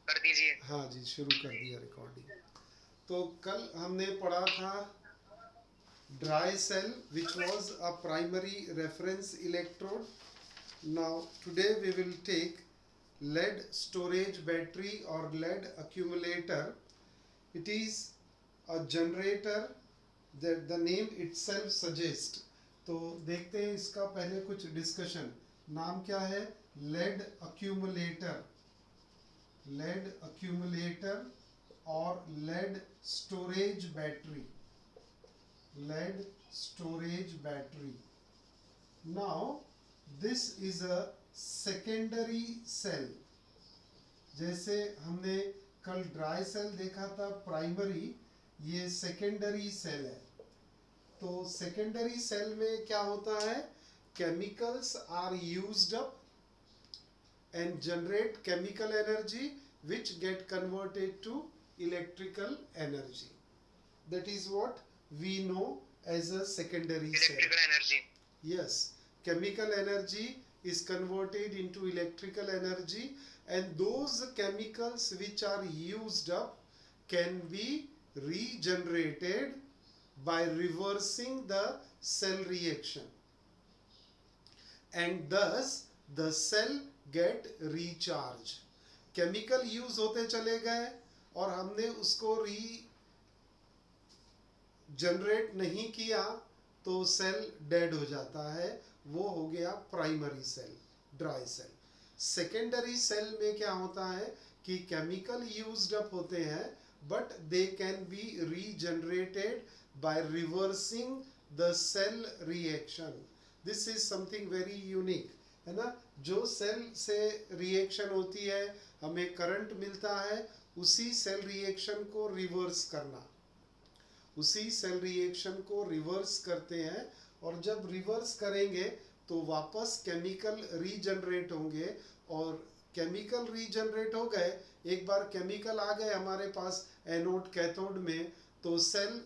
कर दीजिए। हाँ जी, शुरू कर दिया रिकॉर्डिंग। तो कल हमने पढ़ा था dry cell which was a primary reference electrode. Now today we will take lead storage battery or lead accumulator. It is a generator that the name itself suggests. तो देखते हैं इसका पहले कुछ डिस्कशन। नाम क्या है? Lead accumulator. लेड अक्यूमुलेटर और lead storage battery. lead storage battery. Now this is a secondary cell. जैसे हमने कल ड्राई सेल देखा था प्राइमरी, ये सेकेंडरी सेल है। तो सेकेंडरी सेल में क्या होता है? Chemicals are used up and generate chemical energy which get converted to electrical energy. That is what we know as a secondary cell. Electrical energy. Yes, chemical energy is converted into electrical energy, and those chemicals which are used up can be regenerated by reversing the cell reaction, and thus the cell get recharge. Chemical use होते चले गए और हमने उसको generate नहीं किया तो cell dead हो जाता है। वो हो गया primary cell, dry cell. Secondary cell में क्या होता है कि केमिकल यूज्ड अप होते हैं but they can be regenerated by reversing the cell reaction. This is something very unique, है ना। जो सेल से रिएक्शन होती है, हमें करंट मिलता है, उसी सेल रिएक्शन को रिवर्स करना, उसी सेल रिएक्शन को रिवर्स करते हैं। और जब रिवर्स करेंगे तो वापस केमिकल रीजनरेट होंगे, और केमिकल रीजनरेट हो गए, एक बार केमिकल आ गए हमारे पास एनोड कैथोड में, तो सेल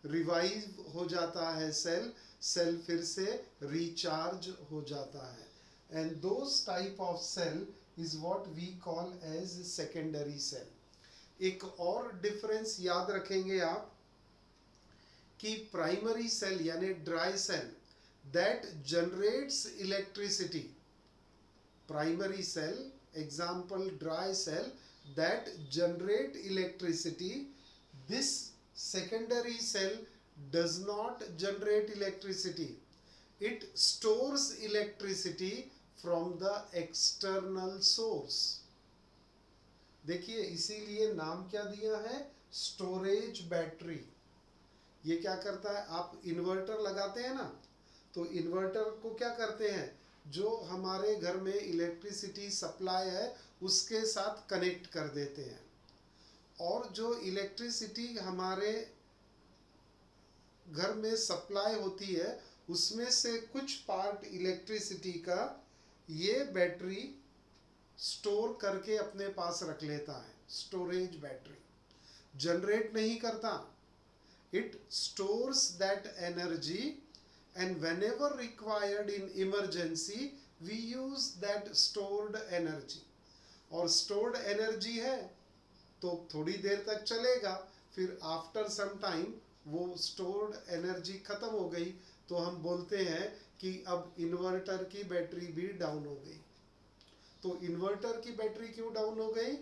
रिवाइव हो जाता है, सेल फिर से रिचार्ज हो जाता है। And those type of cell is what we call as secondary cell. एक और डिफरेंस याद रखेंगे आप कि प्राइमरी सेल यानी dry cell that generates electricity, primary cell example dry cell that generate electricity, this secondary cell does not generate electricity. It stores electricity from the external source. देखिए इसीलिए नाम क्या दिया है? Storage battery. ये क्या करता है? आप इन्वर्टर लगाते हैं ना, तो इन्वर्टर को क्या करते हैं? जो हमारे घर में इलेक्ट्रिसिटी सप्लाई है उसके साथ कनेक्ट कर देते हैं, और जो इलेक्ट्रिसिटी हमारे घर में सप्लाई होती है उसमें से कुछ पार्ट इलेक्ट्रिसिटी का ये बैटरी स्टोर करके अपने पास रख लेता है। स्टोरेज बैटरी जनरेट नहीं करता, it stores that energy, and whenever required in emergency we use that stored energy. और स्टोर्ड एनर्जी है तो थोड़ी देर तक चलेगा, फिर आफ्टर सम टाइम वो स्टोर्ड एनर्जी खत्म हो गई तो हम बोलते हैं कि अब इन्वर्टर की बैटरी भी डाउन हो गई। तो इन्वर्टर की बैटरी क्यों डाउन हो गई?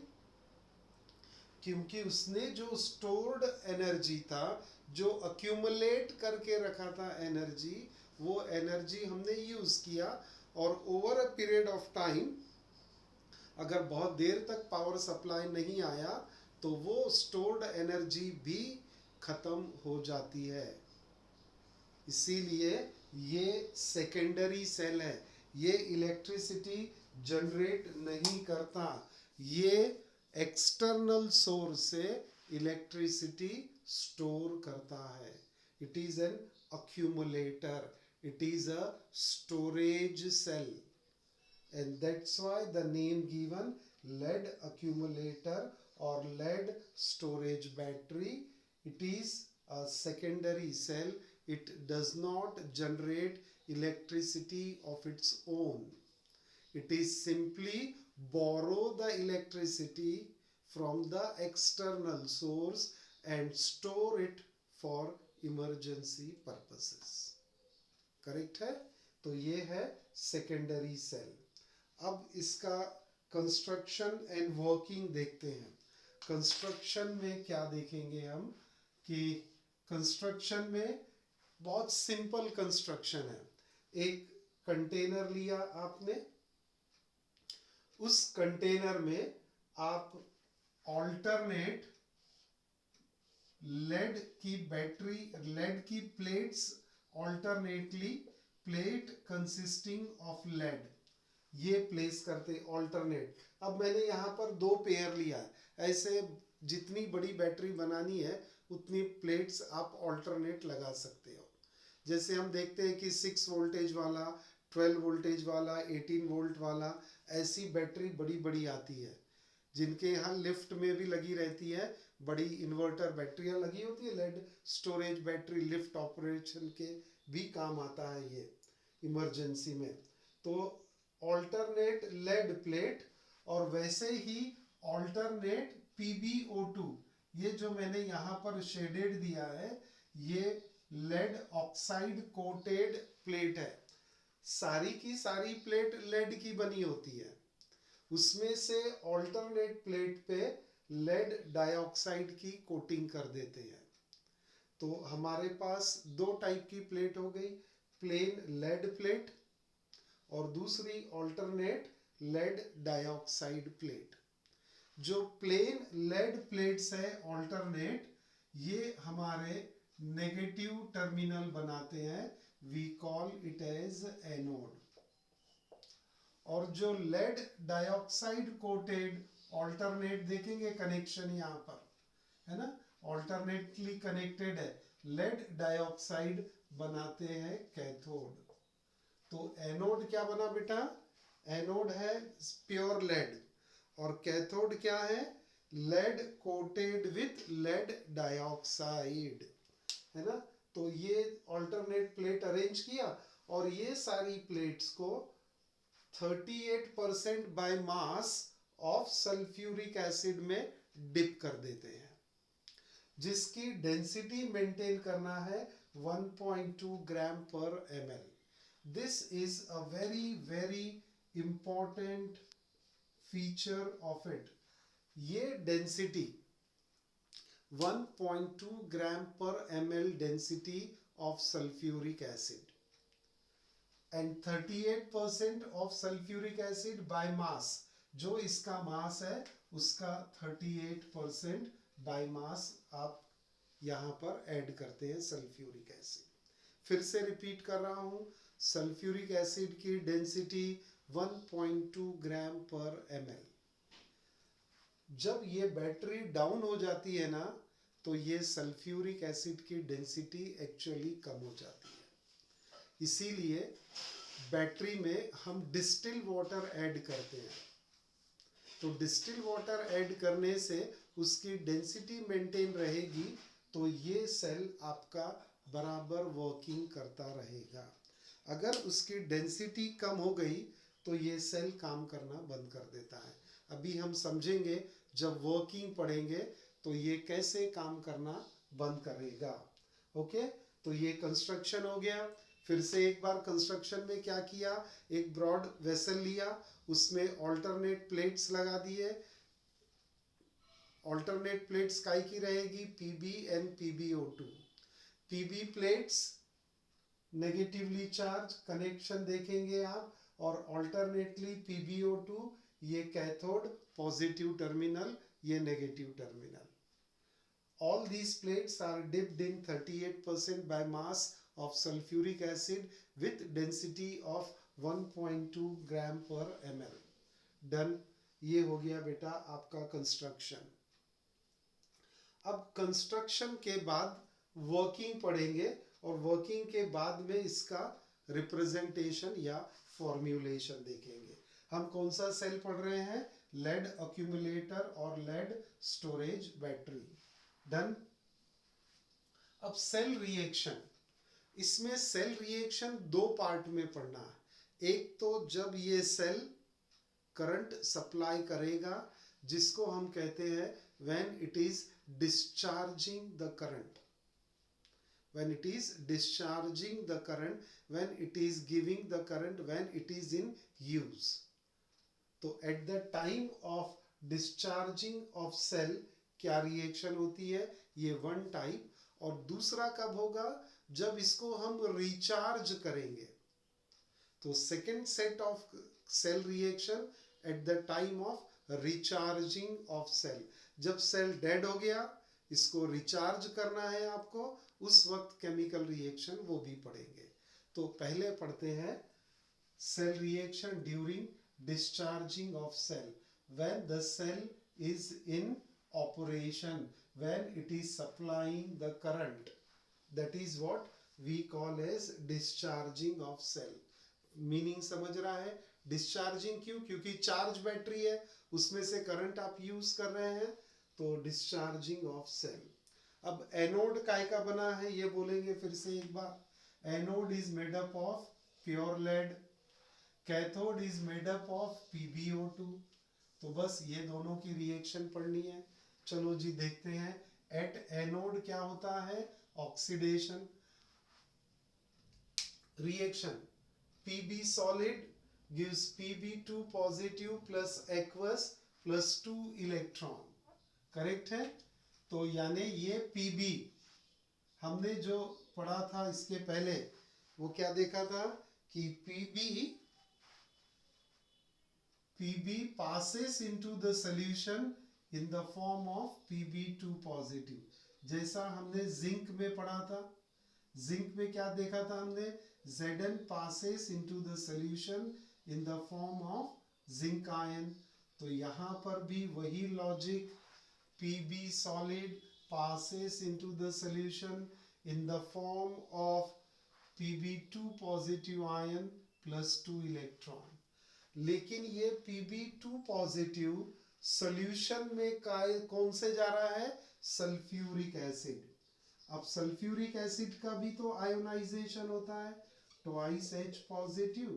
क्योंकि उसने जो स्टोर्ड एनर्जी था, जो अक्यूमुलेट करके रखा था एनर्जी, वो एनर्जी हमने यूज किया, और over a period of time अगर बहुत देर तक पावर सप्लाई नहीं आया तो वो स्टोर्ड एनर्जी भी खत्म हो जाती है। इसीलिए ये सेकेंडरी सेल है, ये इलेक्ट्रिसिटी जनरेट नहीं करता, ये एक्सटर्नल सोर्स से इलेक्ट्रिसिटी स्टोर करता है। It is an accumulator, it is a storage cell, and that's why the name given lead accumulator or lead storage battery. It is a secondary cell, it does not generate electricity of its own, it is simply borrow the electricity from the external source and store it for emergency purposes. Correct है? तो ये है secondary cell. अब इसका construction and working देखते हैं. Construction में क्या देखेंगे हम कि कंस्ट्रक्शन में बहुत सिंपल कंस्ट्रक्शन है. एक कंटेनर लिया आपने, उस कंटेनर में आप ऑल्टरनेट लेड की बैटरी, लेड की plates alternately, plate consisting of lead, ये प्लेस करते ऑल्टरनेट. अब मैंने यहाँ पर 2 पेयर लिया है. ऐसे जितनी बड़ी बैटरी बनानी है उतनी प्लेट्स आप ऑल्टरनेट लगा सकते हो. जैसे हम देखते हैं कि 6 वोल्टेज वाला, 12 वोल्टेज वाला, 18 वोल्ट वाला, ऐसी बैटरी बड़ी बड़ी आती है जिनके यहाँ लिफ्ट में भी लगी रहती है. बड़ी इन्वर्टर बैटरियाँ लगी होती है, lead storage battery, lift operation के भी काम आता है ये इमरजेंसी में. तो ऑल्टरनेट लेड प्लेट और वैसे ही ऑल्टरनेट PbO2, ये जो मैंने यहाँ पर शेडेड दिया है, ये लेड ऑक्साइड कोटेड प्लेट है. सारी की सारी प्लेट लेड की बनी होती है. उसमें से ऑल्टरनेट प्लेट पे लेड डाइऑक्साइड की कोटिंग कर देते हैं. तो हमारे पास 2 टाइप की प्लेट हो गई, प्लेन लेड प्लेट और दूसरी ऑल्टरनेट लेड डाइऑक्साइड प्लेट. जो प्लेन लेड प्लेट्स है ऑल्टरनेट, ये हमारे नेगेटिव टर्मिनल बनाते हैं. We call it as anode. और जो लेड डाइऑक्साइड कोटेड ऑल्टरनेट देखेंगे कनेक्शन यहाँ पर है ना, ऑल्टरनेटली कनेक्टेड है, लेड डाइऑक्साइड बनाते हैं कैथोड. तो एनोड क्या बना बेटा? एनोड है प्योर लेड और कैथोड क्या है? Lead coated with lead dioxide, है ना. तो ये ऑल्टरनेट प्लेट अरेंज किया और ये सारी प्लेट्स को 38% by mass of sulphuric acid में डिप कर देते हैं, जिसकी डेंसिटी मेंटेन करना है 1.2 ग्राम पर ml. This is a very important feature of it. ये डेंसिटी 1.2 ग्राम पर ml density of sulphuric acid and 38% of sulphuric acid by mass. जो इसका मास है उसका 38% बाय मास आप यहाँ पर ऐड करते हैं सल्फ्यूरिक एसिड. फिर से रिपीट कर रहा हूँ, सल्फ्यूरिक एसिड की डेंसिटी 1.2 ग्राम पर ml. जब ये बैटरी डाउन हो जाती है ना, तो ये सल्फ्यूरिक एसिड की डेंसिटी एक्चुअली कम हो जाती है. इसीलिए बैटरी में हम डिस्टिल वाटर ऐड करते हैं. तो डिस्टिल वाटर ऐड करने से उसकी डेंसिटी मेंटेन रहेगी, तो ये सेल आपका बराबर वर्किंग करता रहेगा. अगर उसकी डेंसिटी कम हो गई तो ये सेल काम करना बंद कर देता है. अभी हम समझेंगे जब वर्किंग पढ़ेंगे तो ये कैसे काम करना बंद करेगा. ओके, तो ये कंस्ट्रक्शन हो गया. फिर से एक बार कंस्ट्रक्शन में क्या किया, एक ब्रॉड वेसल लिया, उसमें ऑल्टरनेट प्लेट्स लगा दिए. ऑल्टरनेट प्लेट्स काय की रहेगी? Pb and PbO2. Pb plates negatively charge, connection देखेंगे आप, और ऑल्टरनेटली PbO2, ये कैथोड पॉजिटिव टर्मिनल, ये negative terminal. All these plates are dipped in 38% by mass of sulfuric acid with density of 1.2 gram per ml. Done. ये हो गया बेटा आपका कंस्ट्रक्शन. अब कंस्ट्रक्शन के बाद वर्किंग पढ़ेंगे और वर्किंग के बाद में इसका रिप्रेजेंटेशन या फॉर्म्यूलेशन देखेंगे. हम कौन सा सेल पढ़ रहे हैं? लेड अक्यूमुलेटर और लेड स्टोरेज बैटरी. डन. अब सेल रिएक्शन, इसमें सेल रिएक्शन 2 पार्ट में पढ़ना है. एक तो जब ये सेल करंट सप्लाई करेगा, जिसको हम कहते हैं when it is discharging the current, when it is discharging the current, when it is giving the current, when it is in use. तो at the time of discharging of cell क्या reaction होती है, ये one type. और दूसरा कब होगा, जब इसको हम रिचार्ज करेंगे. तो second set of cell reaction at the time of recharging of cell. जब सेल डेड हो गया, इसको रिचार्ज करना है आपको, उस वक्त केमिकल रिएक्शन वो भी पढ़ेंगे. तो पहले पढ़ते हैं cell reaction during discharging of cell, when the cell is in operation, when it is supplying the current, that is what we call as discharging of cell. Meaning समझ रहा है. डिस्चार्जिंग क्यों, क्योंकि चार्ज बैटरी है, उसमें से current आप use कर रहे हैं, तो डिस्चार्जिंग ऑफ सेल. अब एनोड काय का बना है ये बोलेंगे फिर से एक बार. Anode is made up of pure lead, cathode is made up of PbO2. तो बस ये दोनों की रिएक्शन पढ़नी है. चलो जी देखते हैं. एट एनोड क्या होता है, oxidation reaction. Pb solid gives Pb2 positive plus aqueous plus 2 electron. Correct है. तो यानी ये Pb हमने जो पढ़ा था इसके पहले, वो क्या देखा था कि Pb passes into the solution in the form of Pb2 positive. जैसा हमने जिंक में पढ़ा था. जिंक में क्या देखा था हमने, Zn passes into the solution in the form of zinc ion. तो यहाँ पर भी वही logic, Pb solid passes into the solution in the form of Pb2 positive ion plus 2 electron. लेकिन ये Pb2 पॉजिटिव सॉल्यूशन में कौन से जा रहा है, सल्फ्यूरिक एसिड. अब सल्फ्यूरिक एसिड का भी तो आयोनाइजेशन होता है, twice H positive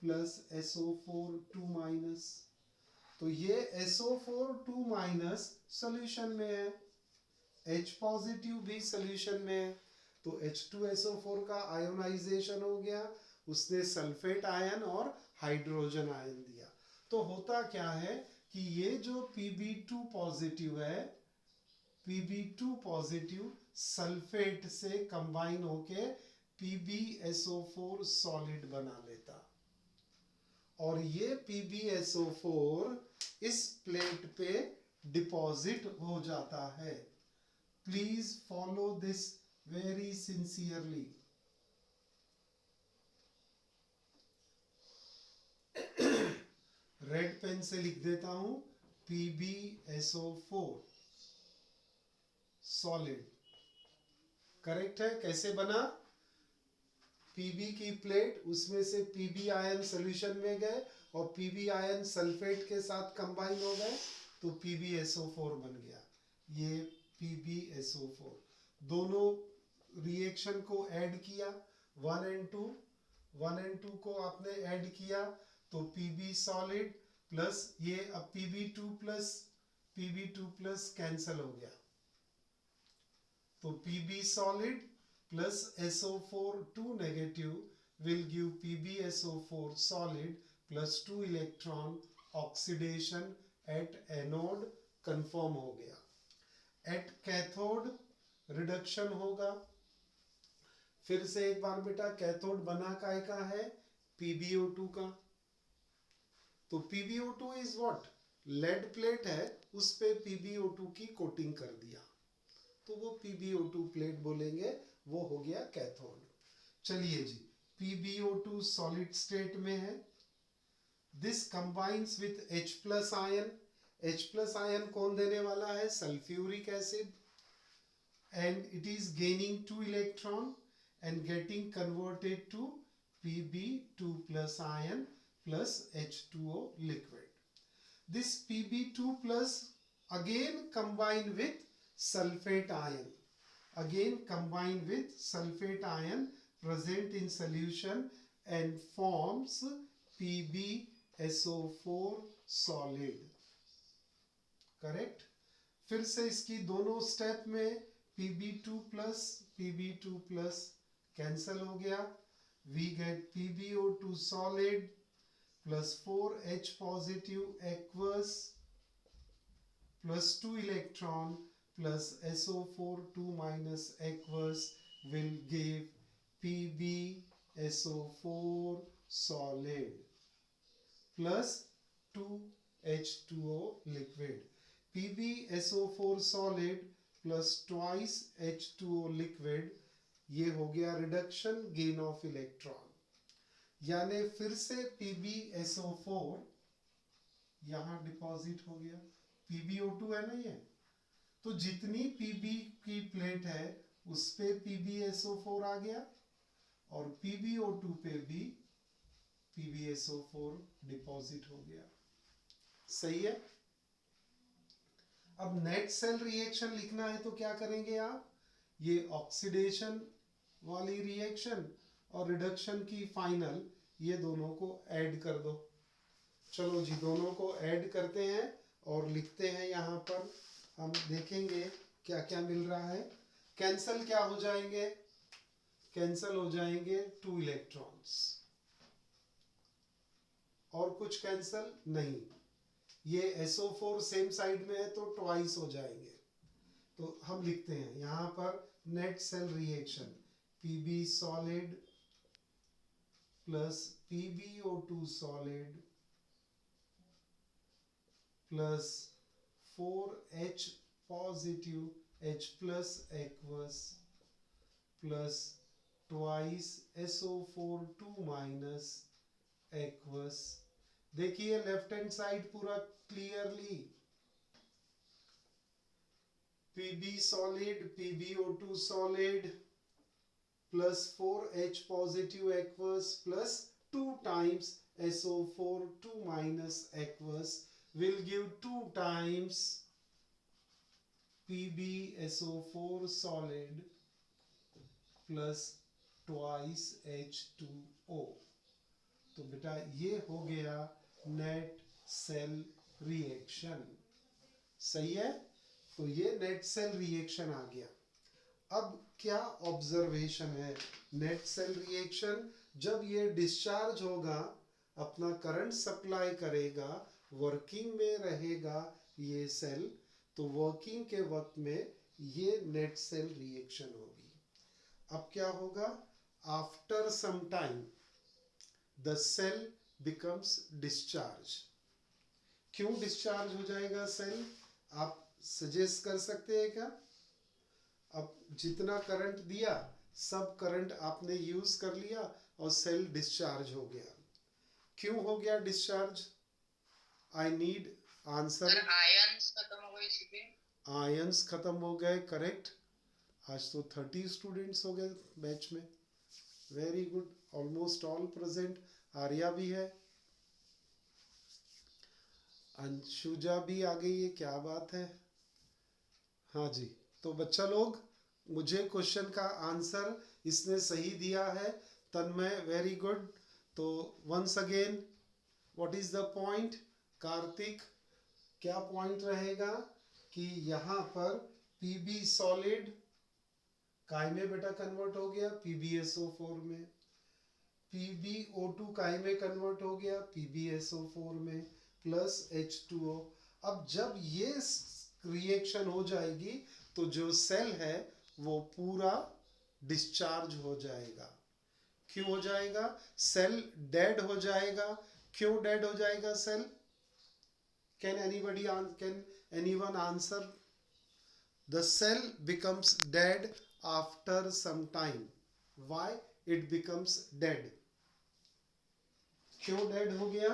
plus SO4 2 minus. तो ये SO4 2 माइनस सॉल्यूशन में है, H पॉजिटिव भी सॉल्यूशन में है. तो H2SO4 का आयोनाइजेशन हो गया, उसने सल्फेट आयन और हाइड्रोजन आयन दिया. तो होता क्या है कि ये जो Pb2 पॉजिटिव है, Pb2 पॉजिटिव सल्फेट से कंबाइन होके PbSO4 सॉलिड बना लेता. और ये PbSO4 इस प्लेट पे डिपॉजिट हो जाता है. Please follow this very sincerely. Red pen से लिख देता हूं, PbSO4 सॉलिड. करेक्ट है. कैसे बना, Pb की प्लेट, उसमें से Pb आयन सॉल्यूशन में गए और Pb आयन सल्फेट के साथ कंबाइन हो गए, तो PbSO4 बन गया. ये PbSO4 दोनों रिएक्शन को ऐड किया, 1 and 2 को आपने ऐड किया, तो Pb सॉलिड प्लस ये अब Pb2 प्लस कैंसल हो गया. तो Pb solid plus SO4 2 negative will give PbSO4 solid plus 2 electron. Oxidation at anode confirm हो गया. एट कैथोड रिडक्शन होगा. फिर से एक बार बेटा, कैथोड बना काय का है, PbO2 का. तो PbO2 is what, lead plate है, उस पे PbO2 की कोटिंग कर दिया, तो वो PbO2 प्लेट बोलेंगे, वो हो गया कैथोड. चलिए जी, PbO2 सॉलिड स्टेट में है. This combines with H plus ion. H plus ion कौन देने वाला है, sulphuric acid. And it is gaining 2 electron and getting converted to Pb2 plus ion plus H2O liquid. This Pb2 plus again combine with sulfate ion. Again combine with sulfate ion present in solution and forms PbSO4 solid. Correct. फिर से इसकी दोनों step में Pb2 plus cancel हो गया। We get PbO2 solid plus 4H positive aqueous plus 2 electron plus SO4 2 minus aqueous will give PbSO4 solid plus 2H2O liquid. PbSO4 solid plus twice H2O liquid, ये हो गया reduction gain of electron. यानी फिर से PbSO4 यहां deposit हो गया। PbO2 है ना ये, तो जितनी Pb की प्लेट है उस पे PbSO4 आ गया और PbO2 पे भी PbSO4 डिपॉजिट हो गया। सही है। अब नेट सेल रिएक्शन लिखना है तो क्या करेंगे आप, ये ऑक्सीडेशन वाली रिएक्शन और रिडक्शन की फाइनल, ये दोनों को ऐड कर दो। चलो जी, दोनों को ऐड करते हैं और लिखते हैं। यहाँ पर हम देखेंगे क्या क्या मिल रहा है। कैंसल क्या हो जाएंगे, कैंसल हो जाएंगे 2 इलेक्ट्रॉन्स, और कुछ कैंसल नहीं। ये SO4 सेम साइड में है तो ट्वाइस हो जाएंगे। तो हम लिखते हैं यहाँ पर net cell reaction Pb solid plus PbO2 solid plus 4H positive H plus aqueous plus twice SO4 2 minus aqueous. देखिए लेफ्ट हैंड साइड पूरा clearly, Pb solid PbO2 solid plus 4H positive aqueous plus 2 times SO4 2 minus aqueous will give 2 times PbSO4 solid plus twice H2O। तो बेटा ये हो गया net cell reaction. सही है। तो ये नेट सेल रिएक्शन आ गया। अब क्या ऑब्जर्वेशन है, नेट सेल रिएक्शन जब ये डिस्चार्ज होगा, अपना करंट सप्लाई करेगा, वर्किंग में रहेगा ये सेल, तो वर्किंग के वक्त में ये नेट सेल रिएक्शन होगी। अब क्या होगा, after some time the cell becomes discharge. क्यों डिस्चार्ज हो जाएगा सेल, आप सजेस्ट कर सकते हैं क्या? अब जितना करंट दिया सब करंट आपने यूज कर लिया और सेल डिस्चार्ज हो गया। क्यों हो गया discharge? I need answer. Ions खत्म हो गए इसलिए। आयंस खत्म हो गए, करेक्ट। आज तो 30 स्टूडेंट्स हो गए बैच में। Very good, almost all present. Arya भी है, अंशुजा भी आ गई है, क्या बात है। हाँ जी, तो बच्चा लोग मुझे क्वेश्चन का आंसर इसने सही दिया है। Tanmay very good. तो once again what is the point? Kartik क्या पॉइंट रहेगा कि यहाँ पर Pb सॉलिड काय में बेटा कन्वर्ट हो गया PbSO4 में, PbO2 काय में कन्वर्ट हो गया PbSO4 में प्लस H2O। अब जब ये रिएक्शन हो जाएगी तो जो सेल है वो पूरा डिस्चार्ज हो जाएगा। क्यों हो जाएगा? सेल डेड हो जाएगा। क्यों डेड हो जाएगा cell? Can anyone answer? The cell becomes dead after some time. Why it becomes dead? क्यों डेड हो गया?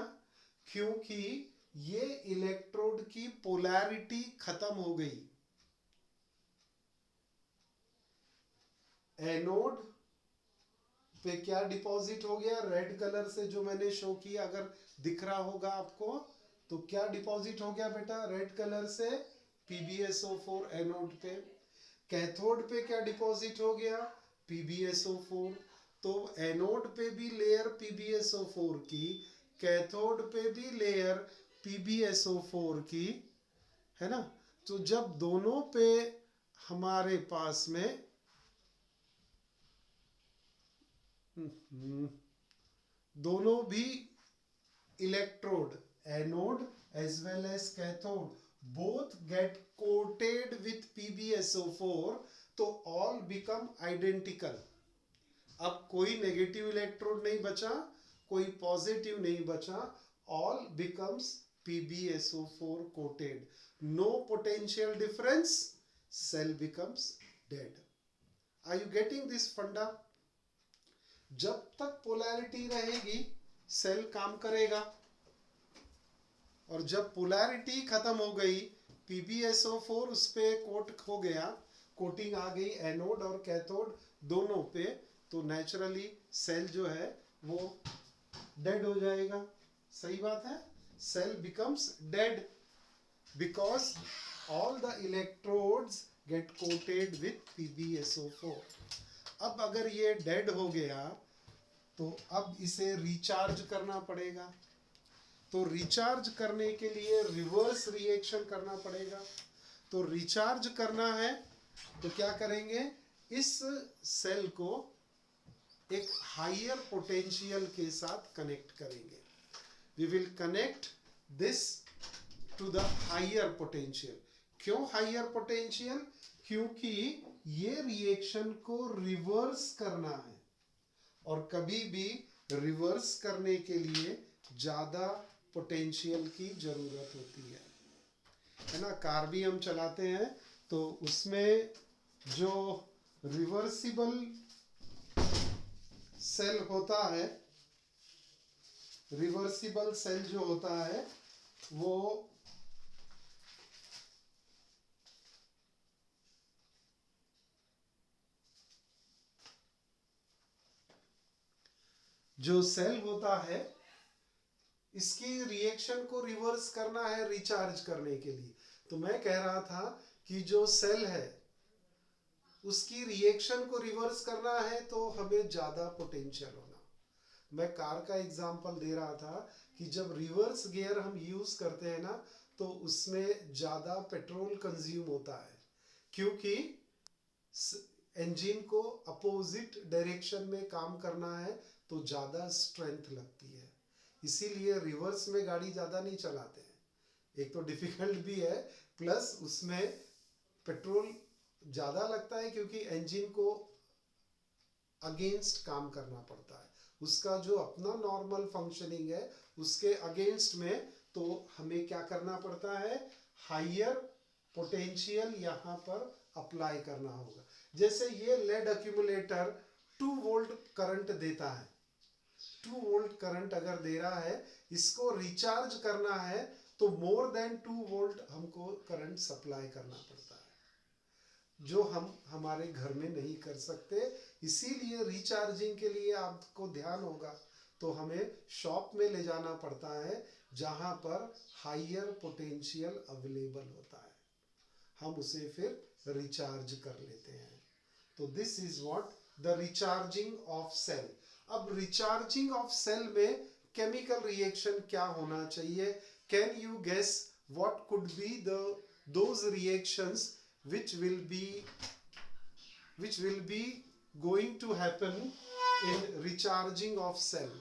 क्योंकि ये इलेक्ट्रोड की पोलैरिटी खत्म हो गई। एनोड पे क्या डिपॉजिट हो गया? रेड कलर से जो मैंने शो किया, अगर दिख रहा होगा आपको, तो क्या डिपॉजिट हो गया बेटा रेड कलर से? PbSO4 एनोड पे। कैथोड पे क्या डिपॉजिट हो गया? PbSO4। तो एनोड पे भी लेयर PbSO4 की, कैथोड पे भी लेयर PbSO4 की, है ना। तो जब दोनों पे हमारे पास में दोनों भी electrode, anode as well as cathode, both get coated with PbSO4, तो ऑल बिकम आइडेंटिकल। अब कोई नेगेटिव इलेक्ट्रोड नहीं बचा, कोई पॉजिटिव नहीं बचा, all becomes PbSO4 coated, no potential difference, cell becomes dead. Are you getting this funda? जब तक पोलैरिटी रहेगी सेल काम करेगा, और जब पोलैरिटी खत्म हो गई, PbSO4 उस पे कोट हो गया, कोटिंग आ गई एनोड और कैथोड दोनों पे, तो नेचुरली सेल जो है वो डेड हो जाएगा। सही बात है, cell becomes dead because all the electrodes get coated with PbSO4। अब अगर ये डेड हो गया तो अब इसे रिचार्ज करना पड़ेगा। तो रिचार्ज करने के लिए रिवर्स रिएक्शन करना पड़ेगा। तो रिचार्ज करना है तो क्या करेंगे, इस सेल को एक हायर पोटेंशियल के साथ कनेक्ट करेंगे। We will connect this to the higher potential. क्यों हायर पोटेंशियल? क्योंकि ये रिएक्शन को रिवर्स करना है, और कभी भी रिवर्स करने के लिए ज्यादा पोटेंशियल की जरूरत होती है ना। कार भी हम चलाते हैं तो उसमें जो रिवर्सिबल सेल होता है, रिवर्सिबल सेल जो होता है वो जो सेल होता है, इसकी रिएक्शन को रिवर्स करना है रिचार्ज करने के लिए। तो मैं कह रहा था कि जो सेल है उसकी रिएक्शन को रिवर्स करना है तो हमें ज्यादा पोटेंशियल होना। मैं कार का एग्जांपल दे रहा था कि जब रिवर्स गियर हम यूज करते हैं ना, तो उसमें ज्यादा पेट्रोल कंज्यूम होता है, क्योंकि इंजन को अपोजिट डायरेक्शन में काम करना है तो ज्यादा स्ट्रेंथ लगती है। इसीलिए रिवर्स में गाड़ी ज्यादा नहीं चलाते हैं। एक तो डिफिकल्ट भी है, प्लस उसमें पेट्रोल ज्यादा लगता है क्योंकि इंजन को अगेंस्ट काम करना पड़ता है। उसका जो अपना नॉर्मल फंक्शनिंग है उसके अगेंस्ट में, तो हमें क्या करना पड़ता है, हायर पोटेंशियल यहाँ पर अप्लाई करना होगा। जैसे ये लेड एक्यूमुलेटर 2 वोल्ट करंट देता है, 2 वोल्ट करंट अगर दे रहा है, इसको रिचार्ज करना है तो मोर देन 2 वोल्ट हमको करंट सप्लाई करना पड़ता है, जो हम हमारे घर में नहीं कर सकते। इसीलिए रिचार्जिंग के लिए आपको ध्यान होगा तो हमें शॉप में ले जाना पड़ता है जहां पर हायर पोटेंशियल अवेलेबल होता है, हम उसे फिर रिचार्ज कर लेते हैं। तो this is what the recharging of cell. अब रिचार्जिंग ऑफ सेल में केमिकल रिएक्शन क्या होना चाहिए? Can you guess what could be those reactions which will be going to happen in recharging of cell?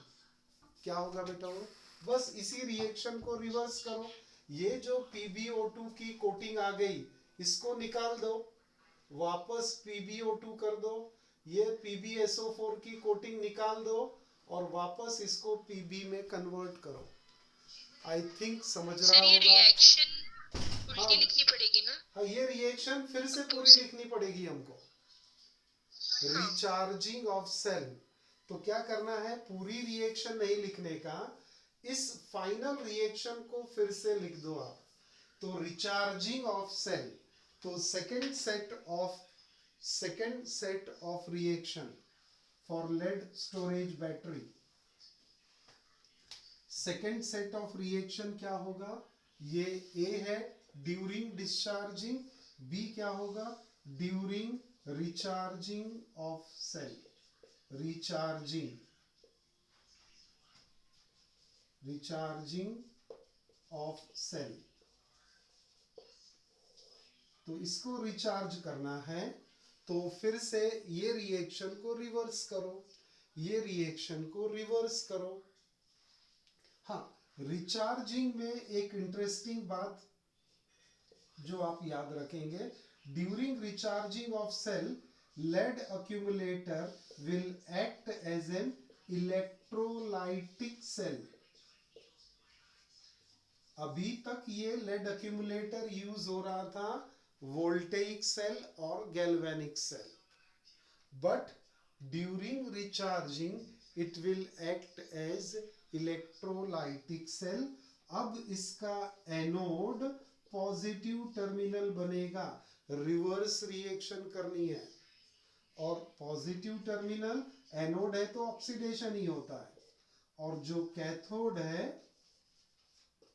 क्या होगा बेटा? वो बस इसी रिएक्शन को रिवर्स करो। ये जो PbO2 की कोटिंग आ गई, इसको निकाल दो, वापस PbO2 कर दो। ये PbSO4 की कोटिंग निकाल दो और वापस इसको Pb में कन्वर्ट करो। आई थिंक समझ रहा होगा। रिएक्शन उल्टी लिखनी पड़ेगी ना? हाँ, ये रिएक्शन फिर से पूरी लिखनी पड़ेगी हमको। रिचार्जिंग ऑफ सेल, तो क्या करना है, पूरी रिएक्शन नहीं लिखने का, इस फाइनल रिएक्शन को फिर से लिख दो आप। तो रिचार्जिंग ऑफ सेल, तो second set of reaction for lead storage battery. Second set of reaction क्या होगा? ये ए है ड्यूरिंग डिस्चार्जिंग, बी क्या होगा, during recharging of cell. Recharging of cell. तो इसको रिचार्ज करना है, तो फिर से ये रिएक्शन को रिवर्स करो, ये रिएक्शन को रिवर्स करो। हाँ, रिचार्जिंग में एक इंटरेस्टिंग बात जो आप याद रखेंगे, during recharging of cell lead accumulator will act as an electrolytic cell. अभी तक ये लेड अक्यूमुलेटर यूज हो रहा था वोल्टेइक सेल और galvanic cell, but during recharging it will act as electrolytic cell. अब इसका एनोड पॉजिटिव टर्मिनल बनेगा, रिवर्स रिएक्शन करनी है, और पॉजिटिव टर्मिनल एनोड है तो ऑक्सीडेशन ही होता है, और जो कैथोड है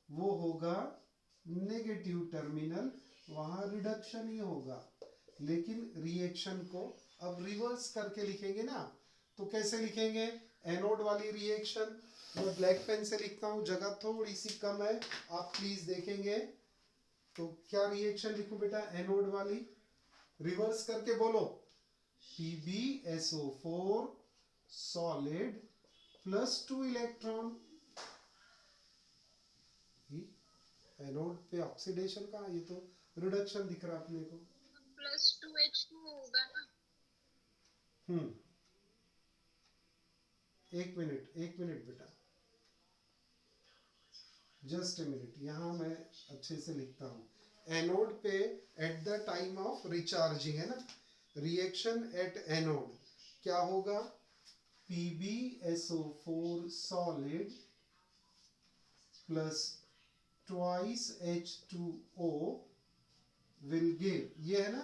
वो होगा नेगेटिव टर्मिनल, वहां रिडक्शन ही होगा। लेकिन रिएक्शन को अब रिवर्स करके लिखेंगे ना, तो कैसे लिखेंगे? एनोड वाली रिएक्शन मैं ब्लैक पेन से लिखता हूं, जगह थोड़ी सी कम है, आप प्लीज देखेंगे। तो क्या रिएक्शन लिखूं बेटा एनोड वाली? रिवर्स करके बोलो, PbSO4 solid plus 2 electron. Anode पे ऑक्सीडेशन का, ये तो रिडक्शन दिख रहा अपने को। +2H2 होगा ना? एक मिनट बेटा, जस्ट ए मिनट, यहां मैं अच्छे से लिखता हूं। एनोड पे eight the time of recharging है ना, रिएक्शन एट एनोड क्या होगा? PbSO4 solid plus twice H2O will give, ये है ना,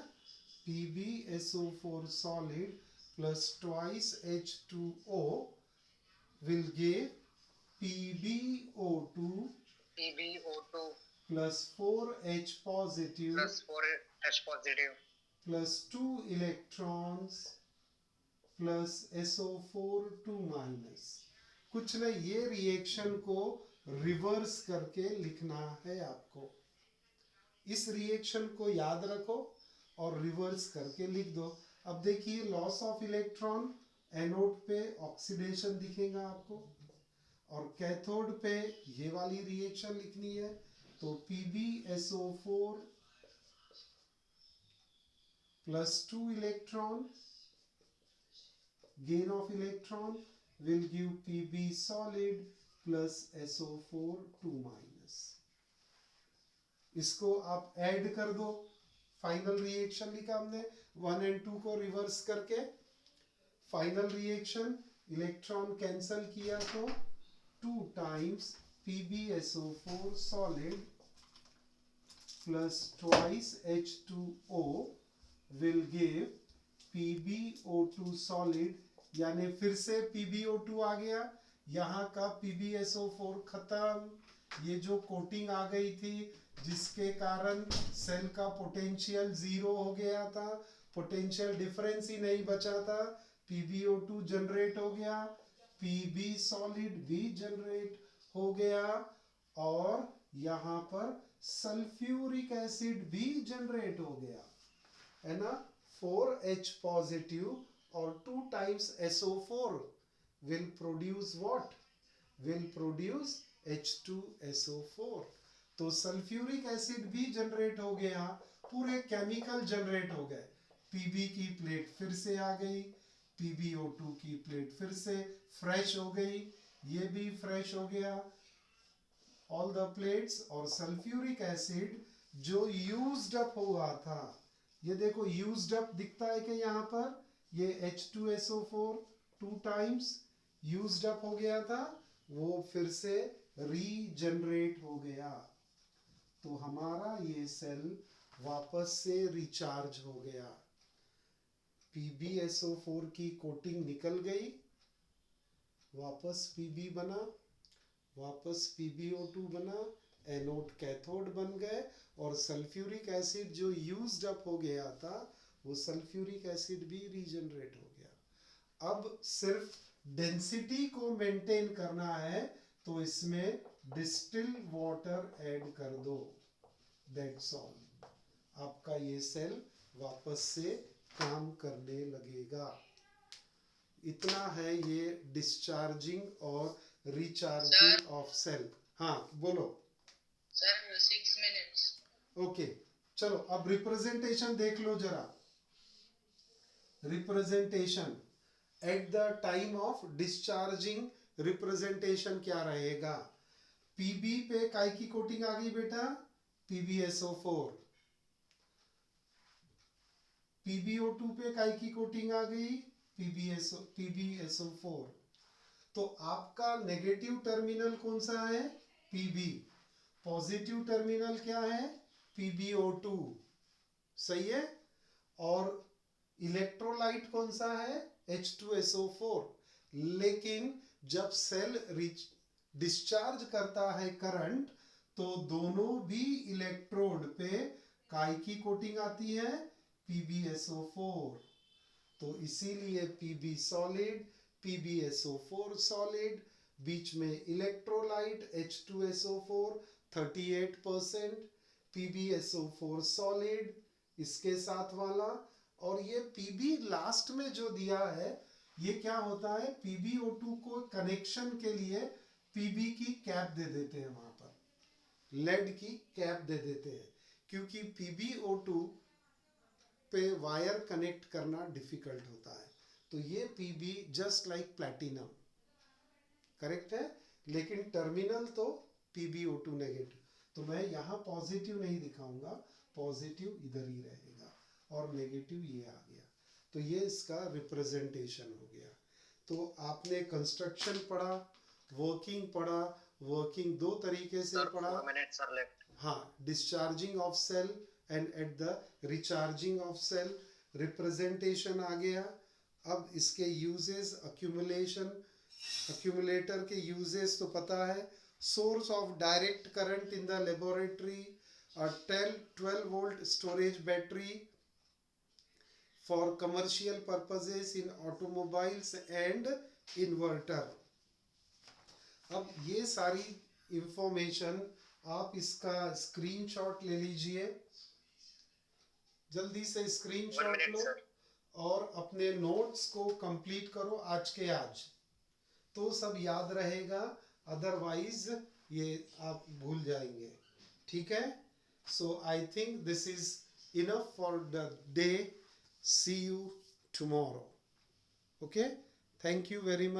PbSO4 solid plus twice H2O will give PbO2 plus 4H positive plus 2 electrons plus SO4 2 minus। कुछ नहीं, ये रिएक्शन को रिवर्स करके लिखना है आपको। इस रिएक्शन को याद रखो और रिवर्स करके लिख दो। अब देखिए, लॉस ऑफ इलेक्ट्रॉन, एनोड पे ऑक्सीडेशन दिखेगा आपको, और कैथोड पे ये वाली रिएक्शन लिखनी है। तो PbSO4 plus 2 electron, gain of electron will give Pb solid plus SO4 2 minus। इसको आप ऐड कर दो, फाइनल रिएक्शन लिखा हमने 1 और 2 को रिवर्स करके। फाइनल रिएक्शन, इलेक्ट्रॉन कैंसल किया तो 2 times PbSO4 solid plus twice H2O will give PbO2 solid, यानी फिर से PbO2 आ गया, यहाँ का PbSO4 खत्म। ये जो कोटिंग आ गई थी जिसके कारण सेल का पोटेंशियल 0 हो गया था, पोटेंशियल डिफरेंस ही नहीं बचा था, PbO2 जनरेट हो गया, Pb सॉलिड भी जनरेट हो गया, और यहाँ पर सल्फ्यूरिक एसिड भी जनरेट हो गया, है ना। 4H पॉजिटिव और 2 times SO4 will produce what? Will produce H2SO4। तो सल्फ्यूरिक एसिड भी जनरेट हो गया, पूरे केमिकल जनरेट हो गए। Pb की प्लेट फिर से आ गई, PbO2 की प्लेट फिर से फ्रेश हो गई, ये भी फ्रेश हो गया, ऑल द प्लेट्स। और सल्फ्यूरिक एसिड जो यूज्ड अप हुआ था, ये देखो यूज्ड अप दिखता है कि यहाँ पर ये H2SO4 2 टाइम्स यूज्ड अप हो गया था, वो फिर से रीजनरेट हो गया। तो हमारा ये सेल वापस से रिचार्ज हो गया, PbSO4 की कोटिंग निकल गई, वापस Pb बना, वापस PbO2 बना, एनोड कैथोड बन गए, और सल्फ्यूरिक एसिड जो यूज्ड अप हो गया था वो सल्फ्यूरिक एसिड भी रीजनरेट हो गया। अब सिर्फ डेंसिटी को मेंटेन करना है, तो इसमें डिस्टिल वाटर ऐड कर दो, दैट्स ऑल, आपका ये सेल वापस से काम करने लगेगा। इतना है ये डिस्चार्जिंग और रिचार्जिंग ऑफ सेल। हाँ बोलो सर 6 minutes। ओके चलो अब रिप्रेजेंटेशन देख लो जरा। Representation eight the time of discharging representation क्या रहेगा? पीबी पे काय की कोटिंग आ गई बेटा? PbSO4। PbO2 पे काय की कोटिंग आ गई? PbSO4। तो आपका नेगेटिव टर्मिनल कौन सा है? Pb। पॉजिटिव टर्मिनल क्या है? PbO2। सही है। और इलेक्ट्रोलाइट कौन सा है? H2SO4। लेकिन जब सेल डिस्चार्ज करता है करंट तो दोनों भी इलेक्ट्रोड पे काय की कोटिंग आती है? PbSO4। तो इसीलिए Pb सॉलिड, PbSO4 सॉलिड, बीच में इलेक्ट्रोलाइट H2SO4 38%, PbSO4 सॉलिड इसके साथ वाला, और ये Pb लास्ट में जो दिया है ये क्या होता है? PbO2 को कनेक्शन के लिए Pb की कैप दे देते हैं, वहां पर लेड की कैप दे देते हैं, क्योंकि PbO2 पे वायर कनेक्ट करना डिफिकल्ट होता है। तो ये Pb just like platinum, correct है, लेकिन टर्मिनल तो PbO2 नेगेटिव। तो मैं यहाँ पॉजिटिव नहीं दिखाऊंगा, पॉजिटिव इधर ही रहेगा और नेगेटिव ये आ गया। तो ये इसका रिप्रेजेंटेशन हो गया। तो आपने कंस्ट्रक्शन पढ़ा, वर्किंग पढ़ा। वर्किंग दो तरीके से पढ़ा। 4 minutes are left। हाँ, discharging of cell and at the recharging of cell. Representation आ गया। अब इसके यूजेस, अक्यूमुलेशन, अक्यूमुलेटर के यूजेस तो पता है। Source of direct current in the laboratory, 12 volt storage battery for commercial purposes in automobiles and inverter. अब ये सारी इंफॉर्मेशन आप इसका स्क्रीनशॉट ले लीजिए, जल्दी से स्क्रीनशॉट लो और अपने नोट्स को कंप्लीट करो आज के आज, तो सब याद रहेगा, अदरवाइज ये आप भूल जाएंगे। ठीक है। So I think this is enough for the day. See you tomorrow. Okay, thank you very much.